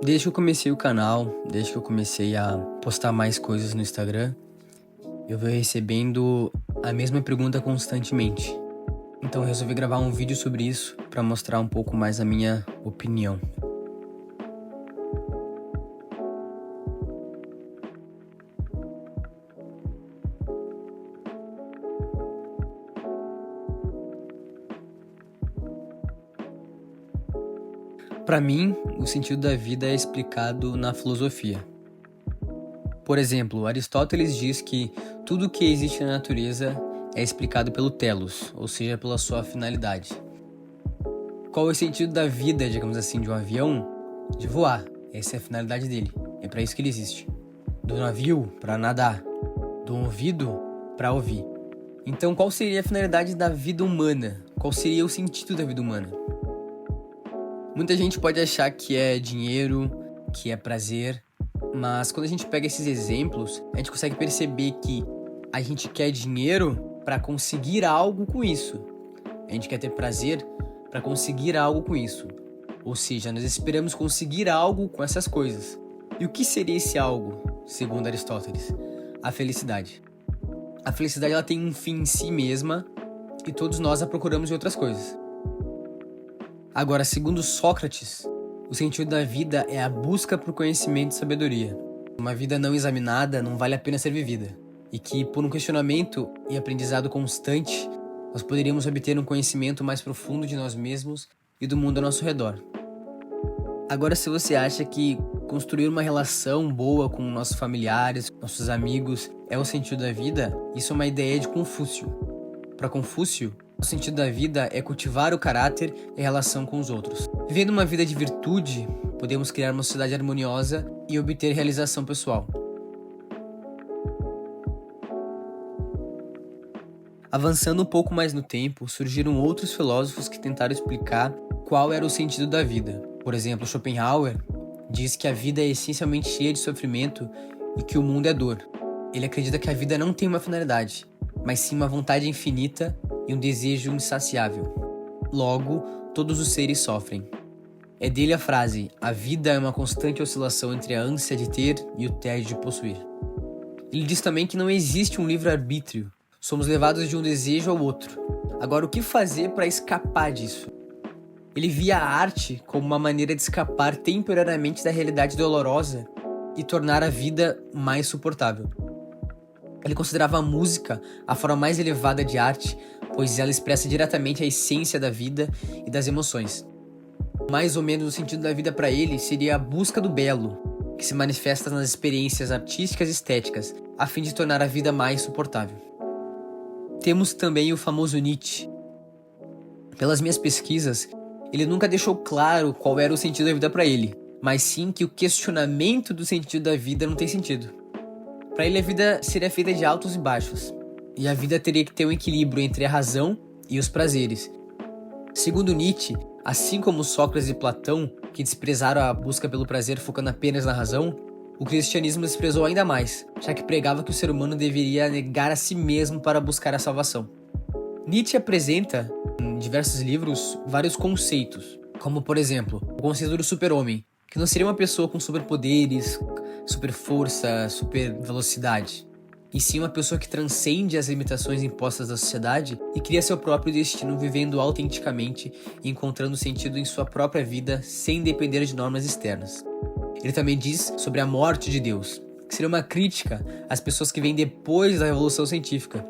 Desde que eu comecei o canal, desde que eu comecei a postar mais coisas no Instagram, eu venho recebendo a mesma pergunta constantemente. Então eu resolvi gravar um vídeo sobre isso para mostrar um pouco mais a minha opinião. Para mim, o sentido da vida é explicado na filosofia. Por exemplo, Aristóteles diz que tudo que existe na natureza é explicado pelo telos, ou seja, pela sua finalidade. Qual é o sentido da vida, digamos assim, de um avião? De voar. Essa é a finalidade dele. É para isso que ele existe. Do navio, para nadar. Do ouvido, para ouvir. Então, qual seria a finalidade da vida humana? Qual seria o sentido da vida humana? Muita gente pode achar que é dinheiro, que é prazer, mas quando a gente pega esses exemplos, a gente consegue perceber que a gente quer dinheiro para conseguir algo com isso. A gente quer ter prazer para conseguir algo com isso. Ou seja, nós esperamos conseguir algo com essas coisas. E o que seria esse algo, segundo Aristóteles? A felicidade. A felicidade ela tem um fim em si mesma e todos nós a procuramos em outras coisas. Agora, segundo Sócrates, o sentido da vida é a busca por conhecimento e sabedoria. Uma vida não examinada não vale a pena ser vivida. E que, por um questionamento e aprendizado constante, nós poderíamos obter um conhecimento mais profundo de nós mesmos e do mundo ao nosso redor. Agora, se você acha que construir uma relação boa com nossos familiares, nossos amigos, é o sentido da vida, isso é uma ideia de Confúcio. Para Confúcio, o sentido da vida é cultivar o caráter e a relação com os outros. Vivendo uma vida de virtude, podemos criar uma sociedade harmoniosa e obter realização pessoal. Avançando um pouco mais no tempo, surgiram outros filósofos que tentaram explicar qual era o sentido da vida. Por exemplo, Schopenhauer diz que a vida é essencialmente cheia de sofrimento e que o mundo é dor. Ele acredita que a vida não tem uma finalidade, mas sim uma vontade infinita e um desejo insaciável. Logo, todos os seres sofrem. É dele a frase: a vida é uma constante oscilação entre a ânsia de ter e o tédio de possuir. Ele diz também que não existe um livre-arbítrio. Somos levados de um desejo ao outro. Agora, o que fazer para escapar disso? Ele via a arte como uma maneira de escapar temporariamente da realidade dolorosa e tornar a vida mais suportável. Ele considerava a música a forma mais elevada de arte, pois ela expressa diretamente a essência da vida e das emoções. Mais ou menos o sentido da vida para ele seria a busca do belo, que se manifesta nas experiências artísticas e estéticas, a fim de tornar a vida mais suportável. Temos também o famoso Nietzsche. Pelas minhas pesquisas, ele nunca deixou claro qual era o sentido da vida para ele, mas sim que o questionamento do sentido da vida não tem sentido. Para ele, a vida seria feita de altos e baixos, e a vida teria que ter um equilíbrio entre a razão e os prazeres. Segundo Nietzsche, assim como Sócrates e Platão, que desprezaram a busca pelo prazer focando apenas na razão, o cristianismo desprezou ainda mais, já que pregava que o ser humano deveria negar a si mesmo para buscar a salvação. Nietzsche apresenta, em diversos livros, vários conceitos, como, por exemplo, o conceito do super-homem, que não seria uma pessoa com superpoderes, super força, super velocidade, e sim uma pessoa que transcende as limitações impostas da sociedade e cria seu próprio destino vivendo autenticamente e encontrando sentido em sua própria vida sem depender de normas externas. Ele também diz sobre a morte de Deus, que seria uma crítica às pessoas que vêm depois da Revolução Científica,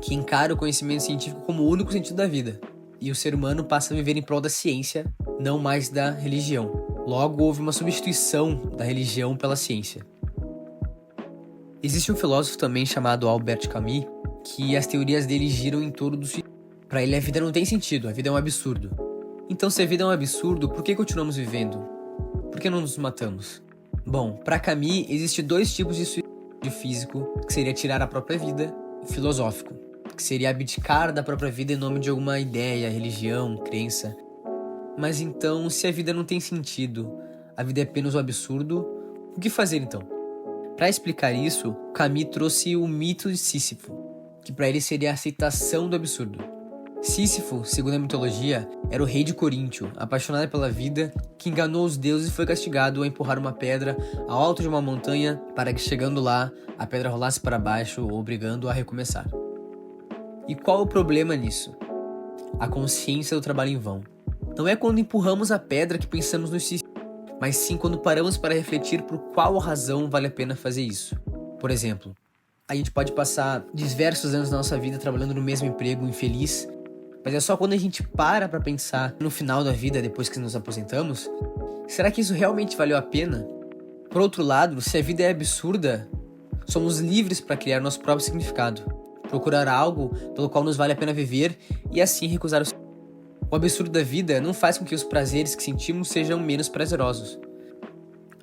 que encaram o conhecimento científico como o único sentido da vida, e o ser humano passa a viver em prol da ciência, não mais da religião. Logo, houve uma substituição da religião pela ciência. Existe um filósofo também chamado Albert Camus, que as teorias dele giram em torno do suicídio. Para ele, a vida não tem sentido, a vida é um absurdo. Então, se a vida é um absurdo, por que continuamos vivendo? Por que não nos matamos? Bom, para Camus, existem dois tipos de suicídio físico, que seria tirar a própria vida, e filosófico, que seria abdicar da própria vida em nome de alguma ideia, religião, crença. Mas então, se a vida não tem sentido, a vida é apenas um absurdo, o que fazer então? Para explicar isso, Camus trouxe o mito de Sísifo, que para ele seria a aceitação do absurdo. Sísifo, segundo a mitologia, era o rei de Coríntio, apaixonado pela vida, que enganou os deuses e foi castigado a empurrar uma pedra ao alto de uma montanha para que, chegando lá, a pedra rolasse para baixo, obrigando-o a recomeçar. E qual o problema nisso? A consciência do trabalho em vão. Não é quando empurramos a pedra que pensamos no suicídio, mas sim quando paramos para refletir por qual razão vale a pena fazer isso. Por exemplo, a gente pode passar diversos anos da nossa vida trabalhando no mesmo emprego, infeliz, mas é só quando a gente para pensar no final da vida, depois que nos aposentamos, será que isso realmente valeu a pena? Por outro lado, se a vida é absurda, somos livres para criar nosso próprio significado, procurar algo pelo qual nos vale a pena viver e assim recusar o absurdo da vida não faz com que os prazeres que sentimos sejam menos prazerosos.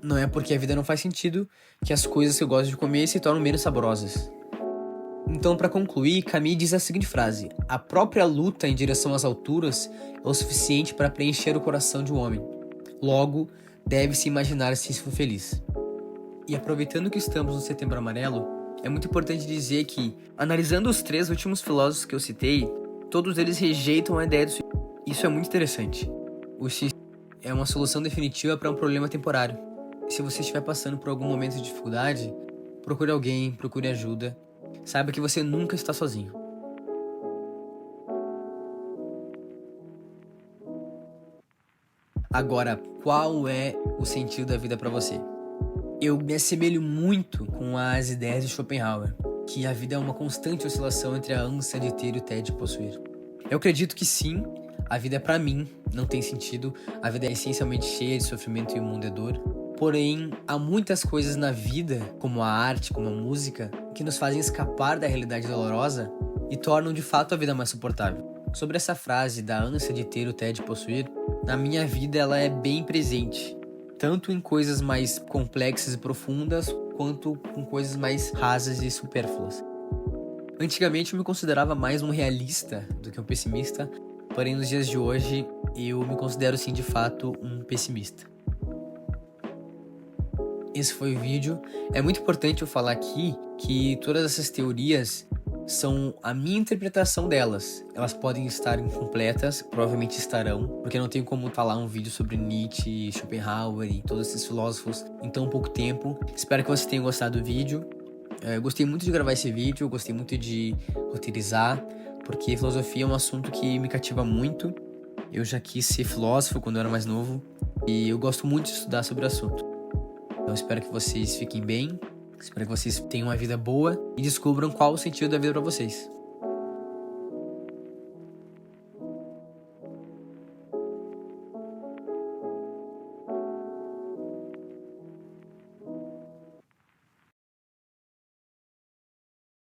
Não é porque a vida não faz sentido que as coisas que eu gosto de comer se tornam menos saborosas. Então, para concluir, Camus diz a seguinte frase: a própria luta em direção às alturas é o suficiente para preencher o coração de um homem. Logo, deve-se imaginar-se isso feliz. E aproveitando que estamos no Setembro Amarelo, é muito importante dizer que, analisando os 3 últimos filósofos que eu citei, todos eles rejeitam a ideia do suicídio. Isso é muito interessante. O suicídio é uma solução definitiva para um problema temporário. Se você estiver passando por algum momento de dificuldade, procure alguém, procure ajuda. Saiba que você nunca está sozinho. Agora, qual é o sentido da vida para você? Eu me assemelho muito com as ideias de Schopenhauer, que a vida é uma constante oscilação entre a ânsia de ter e o tédio de possuir. Eu acredito que sim, a vida para mim não tem sentido, a vida é essencialmente cheia de sofrimento e o mundo é dor. Porém, há muitas coisas na vida, como a arte, como a música, que nos fazem escapar da realidade dolorosa e tornam de fato a vida mais suportável. Sobre essa frase da ânsia de ter o tédio de possuir, na minha vida ela é bem presente, tanto em coisas mais complexas e profundas, quanto com coisas mais rasas e supérfluas. Antigamente eu me considerava mais um realista do que um pessimista, porém nos dias de hoje eu me considero sim de fato um pessimista. Esse foi o vídeo. É muito importante eu falar aqui que todas essas teorias são a minha interpretação delas. Elas podem estar incompletas, provavelmente estarão, porque não tenho como falar um vídeo sobre Nietzsche, Schopenhauer e todos esses filósofos em tão pouco tempo. Espero que você tenha gostado do vídeo. Eu gostei muito de gravar esse vídeo, eu gostei muito de roteirizar, porque filosofia é um assunto que me cativa muito. Eu já quis ser filósofo quando eu era mais novo e eu gosto muito de estudar sobre o assunto. Então espero que vocês fiquem bem, espero que vocês tenham uma vida boa e descubram qual o sentido da vida para vocês.